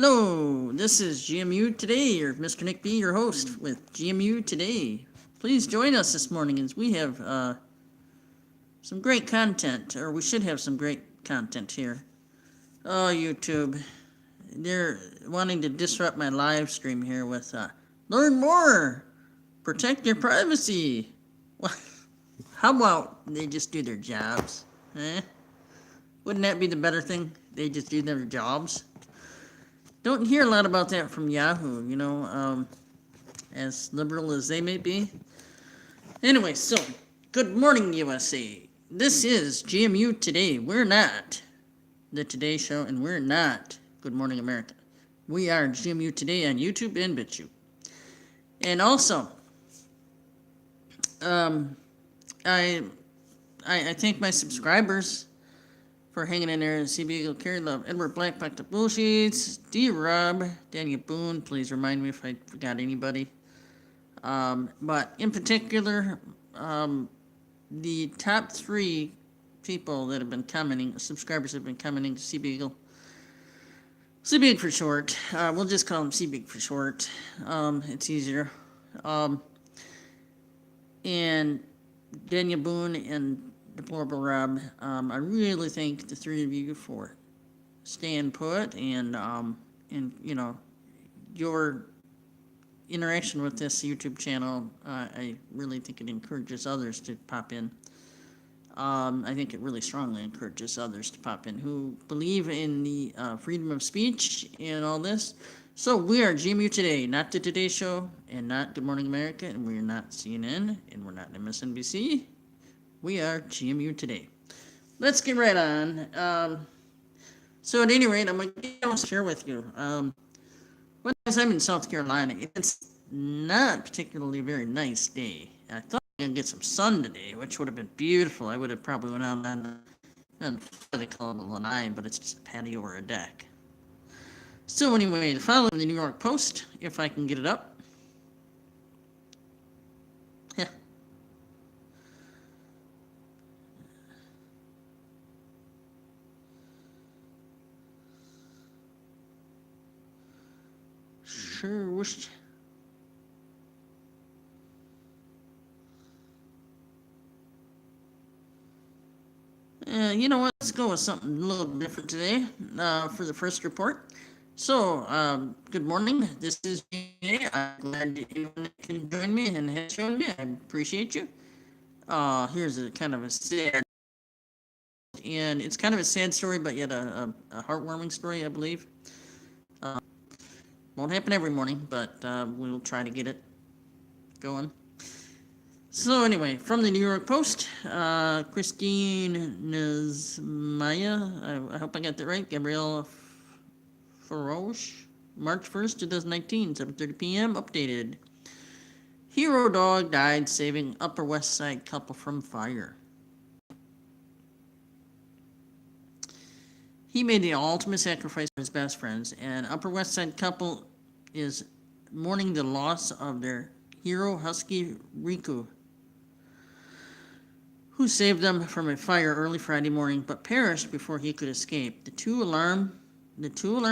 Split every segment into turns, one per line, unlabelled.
Hello, this is GMU Today, or Mr. Nick B, your host with GMU Today. Please join us this morning as we have some great content, or we should have some great content here. Oh, YouTube, they're wanting to disrupt my live stream here with learn more, protect your privacy. How about they just do their jobs? Wouldn't that be the better thing? They just do their jobs? Don't hear a lot about that from Yahoo, as liberal as they may be. Anyway, so, good morning, USA. This is GMU Today. We're not the Today Show, and we're not Good Morning America. We are GMU Today on YouTube and Bitchute. And also, I thank my subscribers for hanging in there. CB Eagle, Carrie Love, Edward Black, Back to Bullshits, D Rob, Daniel Boone. Please remind me if I forgot anybody. But in particular, the top 3 people that have been commenting, subscribers have been commenting to CB Eagle. CB for short. We'll just call him CB for short. It's easier. And Daniel Boone and Deplorable Rob, I really thank the 3 of you for staying put and your interaction with this YouTube channel. I really think it encourages others to pop in. I think it really strongly encourages others to pop in who believe in the freedom of speech and all this. So we are GMU Today, not the Today Show, and not Good Morning America, and we're not CNN, and we're not MSNBC. We are GMU Today. Let's get right on. So at any rate, I'm going to share with you. I'm in South Carolina. It's not particularly a very nice day. I thought I was going to get some sun today, which would have been beautiful. I would have probably went out on they call it a lanai, but it's just a patio or a deck. So anyway, the following the New York Post, if I can get it up. Sure wish. You know what? Let's go with something a little different today for the first report. So, good morning. This is GMA. I'm glad that anyone can join me and has joined me. I appreciate you. Here's a kind of a sad, and it's kind of a sad story, but yet a heartwarming story, I believe. Won't happen every morning, but we'll try to get it going. So anyway, from the New York Post, Christine Nazmaya, I hope I got that right, Gabrielle Faroche, March 1st, 2019, 7:30 p.m., updated. Hero dog died saving Upper West Side couple from fire. He made the ultimate sacrifice for his best friends, and Upper West Side couple is mourning the loss of their hero husky Riku, who saved them from a fire early Friday morning but perished before he could escape. The two-alarm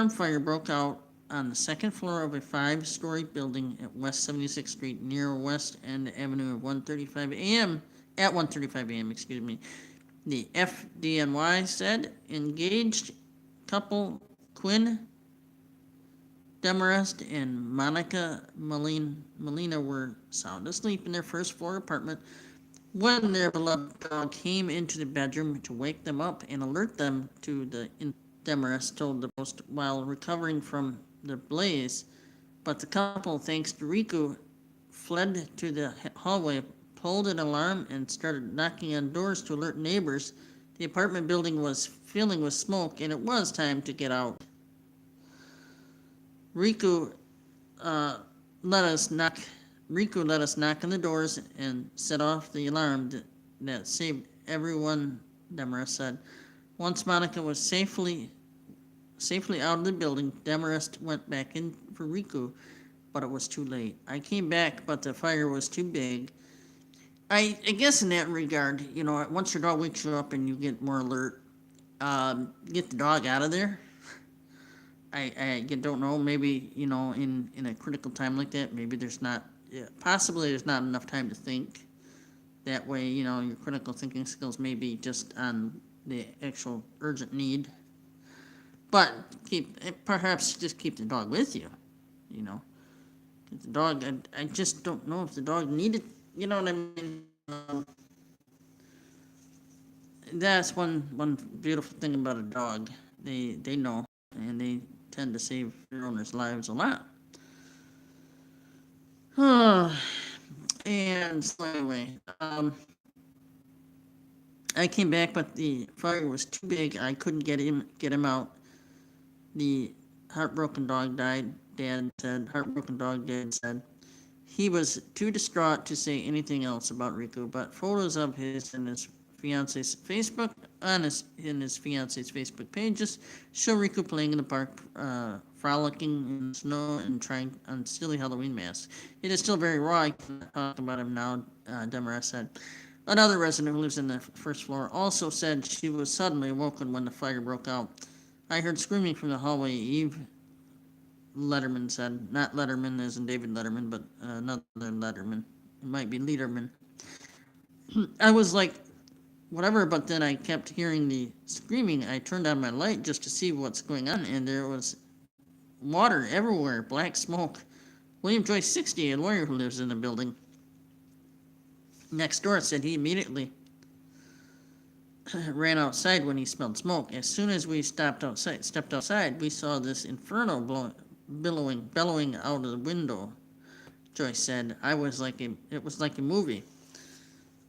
fire broke out on the second floor of a 5-story building at West 76th Street near West End Avenue at 1:35 a.m. The FDNY said engaged couple Quinn Demarest and Monica Molina were sound asleep in their first floor apartment when their beloved dog came into the bedroom to wake them up and alert them to the Demarest told the Post while recovering from the blaze. But the couple, thanks to Riku, fled to the hallway, pulled an alarm, and started knocking on doors to alert neighbors. The apartment building was filling with smoke, and it was time to get out. Riku let us knock on the doors and set off the alarm that saved everyone, Demarest said. Once Monica was safely out of the building, Demarest went back in for Riku, but it was too late. I came back, but the fire was too big. I guess in that regard, once your dog wakes you up and you get more alert, get the dog out of there. I don't know. Maybe in a critical time like that, maybe there's not. Yeah, possibly there's not enough time to think. That way, your critical thinking skills may be just on the actual urgent need. But perhaps just keep the dog with you. You know, the dog. I just don't know if the dog needed. You know what I mean? That's one beautiful thing about a dog. They know, and they tend to save their owners' lives a lot. And so anyway, I came back, but the fire was too big. I couldn't get him out. The heartbroken dog died. Dad said, heartbroken dog. Dad said he was too distraught to say anything else about Riku. But photos of his and his fiance's Facebook in his fiance's Facebook page just show Riku playing in the park, frolicking in the snow and trying on silly Halloween masks. It is still very raw. I cannot talk about him now. Demarest said. Another resident who lives in the first floor also said she was suddenly awoken when the fire broke out. I heard screaming from the hallway. Eve Letterman said, not Letterman as in David Letterman, but another Letterman. It might be Lederman. I was like, whatever, but then I kept hearing the screaming. I turned on my light just to see what's going on, and there was water everywhere, black smoke. William Joyce, 60, a lawyer who lives in the building next door, said he immediately ran outside when he smelled smoke. As soon as we stepped outside, we saw this inferno bellowing out of the window. Joyce said, it was like a movie.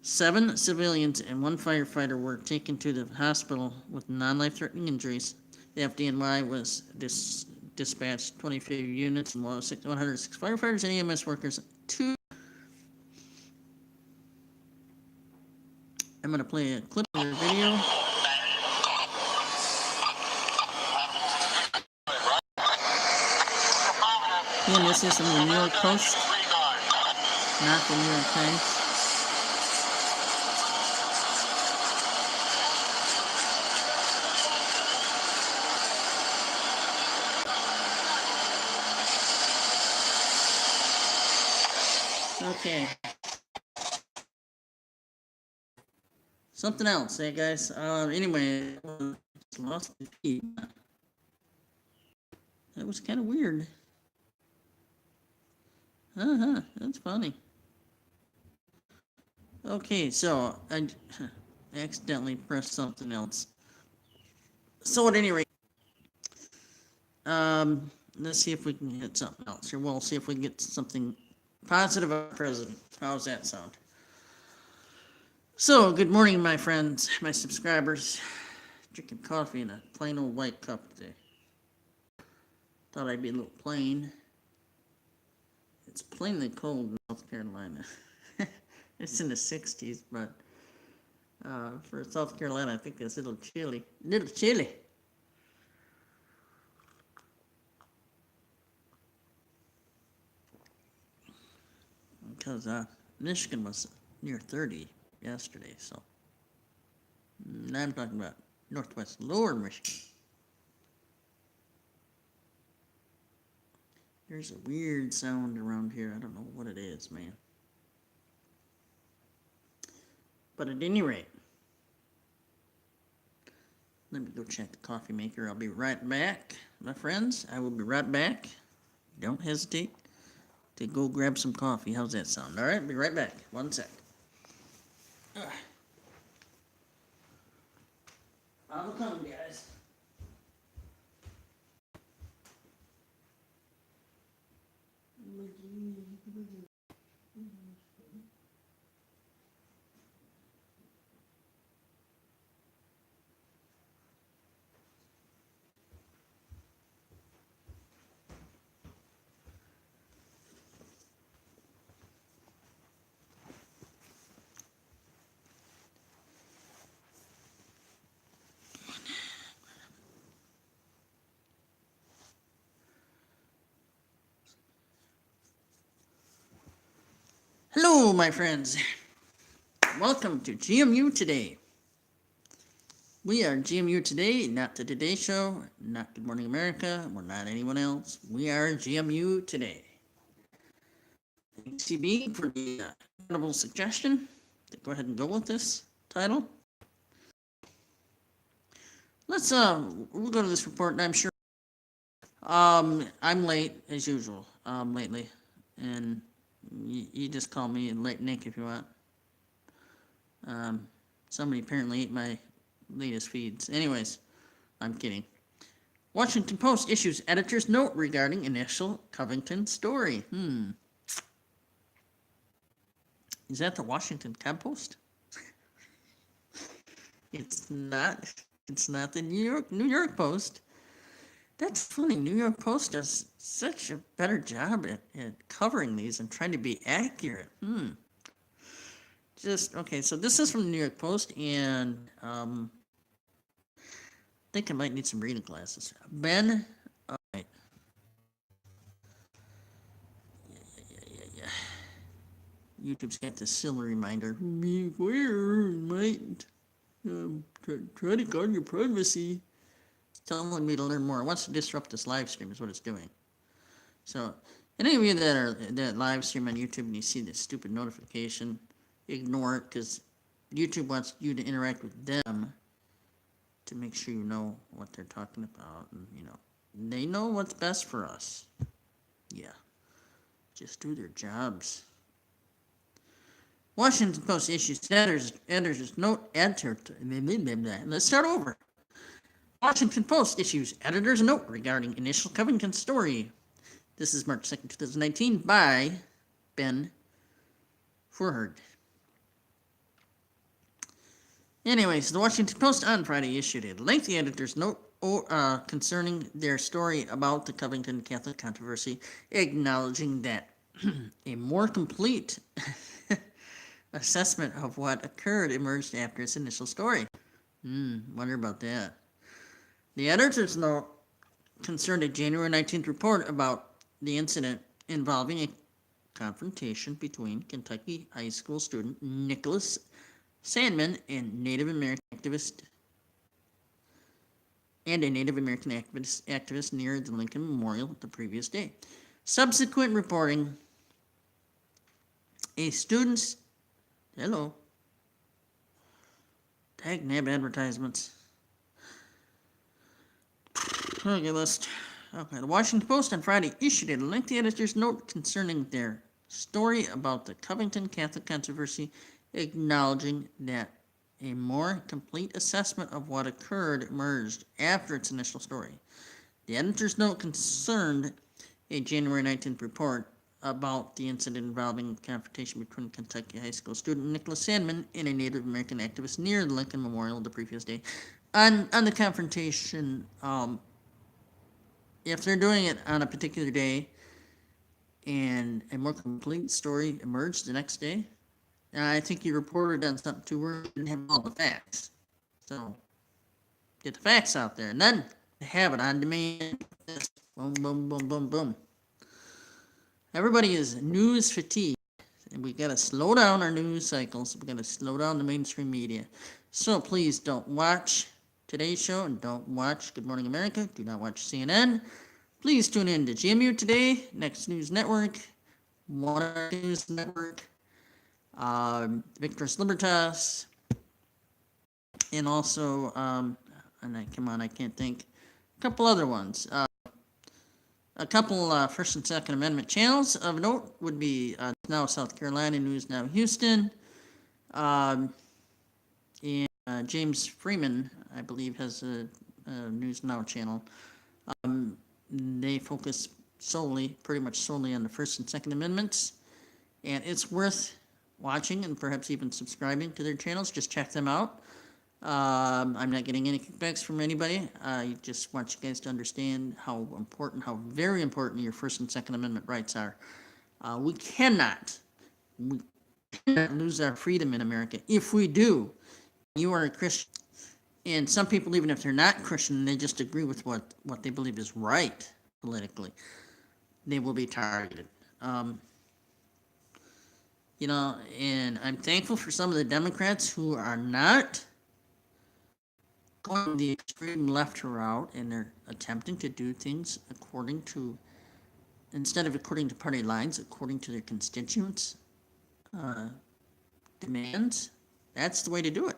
7 civilians and 1 firefighter were taken to the hospital with non-life-threatening injuries. The FDNY was dispatched 25 units and 106 firefighters and EMS workers. I'm going to play a clip of their video. And this is from the New York Post, not the New York Times. Okay. Something else, hey guys. Anyway, lost the feed. That was kind of weird. That's funny. Okay, so I accidentally pressed something else. So at any rate, let's see if we can hit something else here. We'll see if we can get something positive about the president. How's that sound? So, good morning, my friends, my subscribers. Drinking coffee in a plain old white cup today. Thought I'd be a little plain. It's plainly cold in South Carolina. It's in the 60s, but for South Carolina, I think it's a little chilly. Because Michigan was near 30 yesterday, so. Now I'm talking about northwest lower Michigan. There's a weird sound around here. I don't know what it is, man. But at any rate, let me go check the coffee maker. I'll be right back, my friends. I will be right back. Don't hesitate to go grab some coffee. How's that sound? All right, be right back. 1 sec. I'm coming, guys. Hello, my friends. Welcome to GMU Today. We are GMU Today, not the Today Show, not Good Morning America. We're not anyone else. We are GMU Today. Thanks, CB, for the incredible suggestion to go ahead and go with this title. Let's we'll go to this report, and I'm sure I'm late as usual lately, and you just call me Late Nick if you want. Somebody apparently ate my latest feeds. Anyways, I'm kidding. Washington Post issues editor's note regarding initial Covington story. Is that the Washington Post? It's not. It's not the New York Post. That's funny. New York Post does such a better job at covering these and trying to be accurate. Okay, so this is from the New York Post, and I think I might need some reading glasses. Ben, all right. Yeah. YouTube's got this silly reminder. Beware, might try to guard your privacy. It's telling me to learn more. It wants to disrupt this live stream is what it's doing. So, any of you that live stream on YouTube and you see this stupid notification, ignore it, because YouTube wants you to interact with them to make sure you know what they're talking about, and they know what's best for us. Yeah, just do their jobs. Washington Post issues editor's note. Let's start over. Washington Post issues editor's note regarding initial Covington story. This is March 2nd, 2019 by Ben Furhard. Anyways, the Washington Post on Friday issued a lengthy editor's note concerning their story about the Covington Catholic controversy, acknowledging that a more complete assessment of what occurred emerged after its initial story. Wonder about that. The editor's note concerned a January 19th report about the incident involving a confrontation between Kentucky high school student Nicholas Sandman and a Native American activist near the Lincoln Memorial the previous day. Subsequent reporting, a student's tag nab advertisements. Okay, the Washington Post on Friday issued a lengthy editor's note concerning their story about the Covington Catholic controversy, acknowledging that a more complete assessment of what occurred emerged after its initial story. The editor's note concerned a January 19th report about the incident involving a confrontation between Kentucky high school student Nicholas Sandman and a Native American activist near the Lincoln Memorial the previous day. On the confrontation, if they're doing it on a particular day and a more complete story emerged the next day, I think you reported on something too where you didn't have all the facts. So get the facts out there, and then have it on demand. Boom, boom, boom, boom, boom. Everybody is news fatigued, and we gotta slow down our news cycles. We gotta slow down the mainstream media. So please don't watch Today's Show and don't watch Good Morning America. Do not watch CNN. Please tune in to GMU Today, Next News Network, One News Network, Victor's Libertas, and also, I can't think, a couple other ones. A couple First and Second Amendment channels of note would be Now South Carolina, News Now Houston, and James Freeman, I believe, has a News Now channel. They focus pretty much solely on the First and Second Amendments, and it's worth watching and perhaps even subscribing to their channels. Just check them out. I'm not getting any kickbacks from anybody. I just want you guys to understand how very important your First and Second Amendment rights are. We cannot lose our freedom in America. If we do, you are a Christian. And some people, even if they're not Christian, they just agree with what they believe is right politically, they will be targeted. And I'm thankful for some of the Democrats who are not going the extreme left route, and they're attempting to do things instead of according to party lines, according to their constituents' demands. That's the way to do it.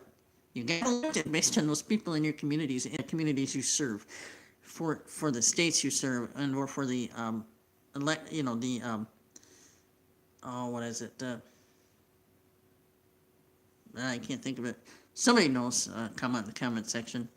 You gotta elect it based on those people in your communities and the communities you serve, for the states you serve, and or for the what is it? I can't think of it. Somebody knows. Comment in the comment section.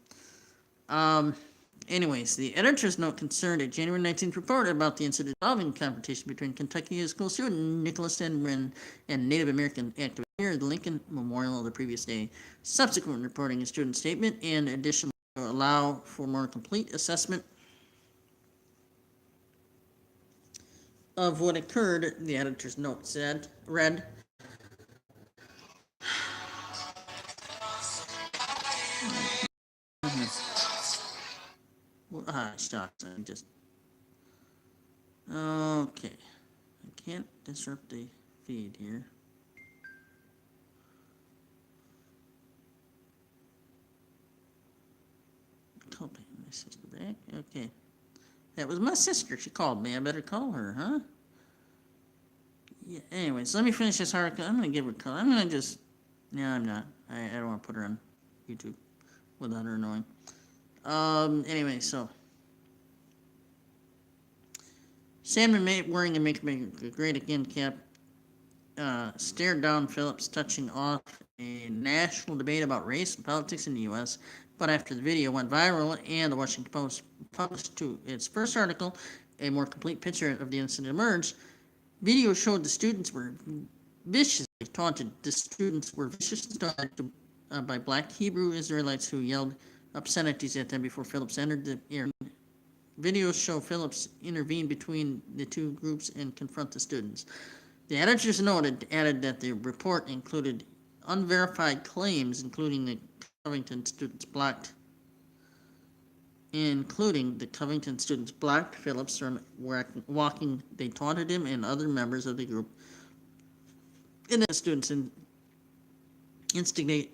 Anyways, the editor's note concerned a January 19th report about the incident involving confrontation between Kentucky high school student Nicholas Enrin and Native American activist near the Lincoln Memorial the previous day. Subsequent reporting a student statement and additional to allow for more complete assessment of what occurred, the editor's note read. Shucks, I just... Okay. I can't disrupt the feed here. Call my sister back. Okay. That was my sister. She called me. I better call her, huh? Yeah, anyways, let me finish this article. I'm going to give her a call. I'm going to just... No, I'm not. I don't want to put her on YouTube without her knowing. Anyway, so... Sandman wearing a Make America Great Again cap stared down Phillips, touching off a national debate about race and politics in the U.S., but after the video went viral and the Washington Post published to its first article, a more complete picture of the incident emerged. Video showed the students were viciously taunted. The students were viciously taunted by black Hebrew Israelites who yelled obscenities at them before Phillips entered the area. Videos show Phillips intervene between the two groups and confront the students. The editors added that the report included unverified claims, including the Covington students blocked Phillips from walking. They taunted him and other members of the group. And the students instigate